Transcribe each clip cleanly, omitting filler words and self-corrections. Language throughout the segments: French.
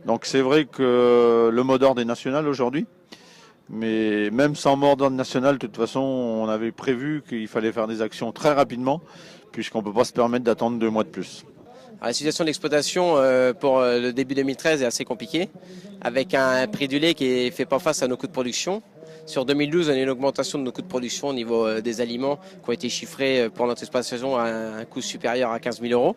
Donc c'est vrai que le mot d'ordre est national aujourd'hui, mais même sans mot d'ordre national, de toute façon, on avait prévu qu'il fallait faire des actions très rapidement, puisqu'on ne peut pas se permettre d'attendre 2 mois de plus. Alors, la situation d'exploitation pour le début 2013 est assez compliquée, avec un prix du lait qui ne fait pas face à nos coûts de production. Sur 2012, on a eu une augmentation de nos coûts de production au niveau des aliments qui ont été chiffrés pour notre exploitation à un coût supérieur à 15 000 euros.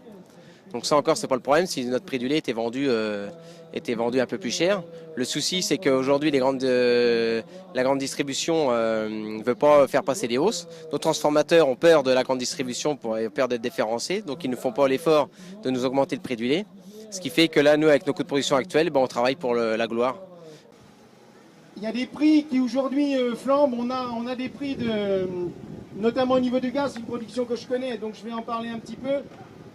Donc ça encore, c'est pas le problème si notre prix du lait était vendu un peu plus cher. Le souci, c'est qu'aujourd'hui, la grande distribution ne veut pas faire passer des hausses. Nos transformateurs ont peur de la grande distribution, ont peur d'être déférencés, donc ils ne font pas l'effort de nous augmenter le prix du lait. Ce qui fait que là, nous, avec nos coûts de production actuels, on travaille pour la gloire. Il y a des prix qui aujourd'hui flambent. On a des prix notamment au niveau du gaz, c'est une production que je connais, donc je vais en parler un petit peu.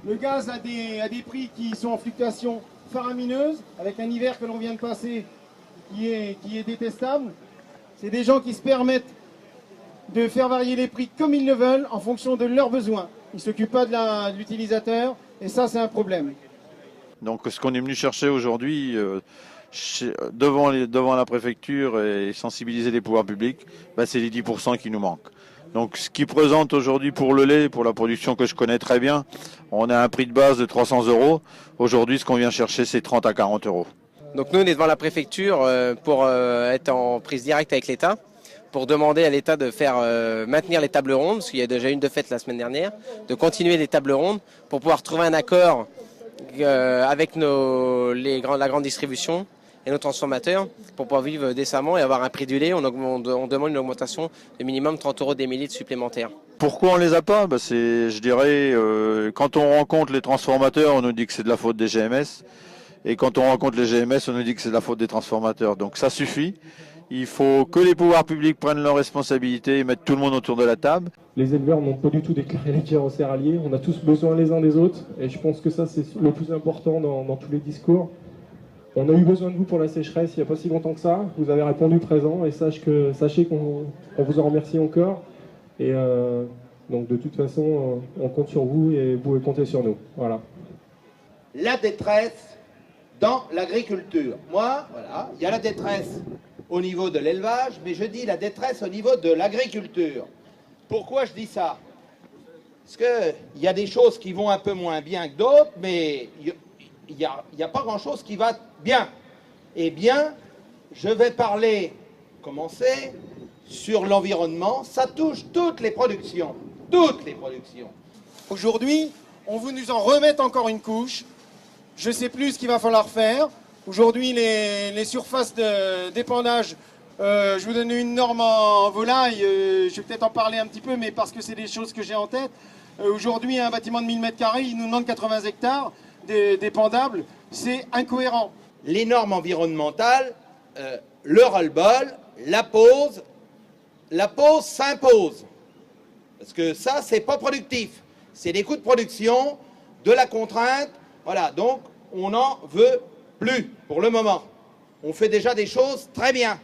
Le gaz a des prix qui sont en fluctuation faramineuse, avec un hiver que l'on vient de passer qui est détestable. C'est des gens qui se permettent de faire varier les prix comme ils le veulent en fonction de leurs besoins. Ils ne s'occupent pas de l'utilisateur et ça c'est un problème. Donc ce qu'on est venu chercher aujourd'hui devant la préfecture et sensibiliser les pouvoirs publics, c'est les 10% qui nous manquent. Donc ce qui présente aujourd'hui pour le lait, pour la production que je connais très bien, on a un prix de base de 300 euros. Aujourd'hui, ce qu'on vient chercher, c'est 30 à 40 euros. Donc nous, on est devant la préfecture pour être en prise directe avec l'État, pour demander à l'État de faire maintenir les tables rondes, parce qu'il y a déjà une de faite la semaine dernière, de continuer les tables rondes pour pouvoir trouver un accord avec la grande distribution et nos transformateurs pour pouvoir vivre décemment et avoir un prix du lait. On demande une augmentation de minimum 30 euros des millilitres supplémentaires. Pourquoi on les a pas c'est, je dirais, quand on rencontre les transformateurs, on nous dit que c'est de la faute des GMS. Et quand on rencontre les GMS, on nous dit que c'est de la faute des transformateurs. Donc ça suffit. Il faut que les pouvoirs publics prennent leurs responsabilités et mettent tout le monde autour de la table. Les éleveurs n'ont pas du tout déclaré la guerre aux céréaliers. On a tous besoin les uns des autres. Et je pense que ça, c'est le plus important dans tous les discours. On a eu besoin de vous pour la sécheresse il n'y a pas si longtemps que ça. Vous avez répondu présent et sachez qu'on vous en remercie encore. Et donc de toute façon, on compte sur vous et vous pouvez compter sur nous. Voilà. La détresse dans l'agriculture. Moi, voilà, il y a la détresse au niveau de l'élevage, mais je dis la détresse au niveau de l'agriculture. Pourquoi je dis ça? Parce qu'il y a des choses qui vont un peu moins bien que d'autres, mais il n'y a pas grand-chose qui va bien. Eh bien, je vais commencer sur l'environnement. Ça touche toutes les productions. Toutes les productions. Aujourd'hui, on veut nous en remettre encore une couche. Je ne sais plus ce qu'il va falloir faire. Aujourd'hui, les surfaces d'épandage, je vous donne une norme en volaille. Je vais peut-être en parler un petit peu, mais parce que c'est des choses que j'ai en tête. Aujourd'hui, un bâtiment de 1000 m², il nous demande 80 hectares d'épandables. C'est incohérent. Les normes environnementales, le ras-le-bol, la pause s'impose. Parce que ça, c'est pas productif. C'est des coûts de production, de la contrainte. Voilà, donc on n'en veut plus pour le moment. On fait déjà des choses très bien.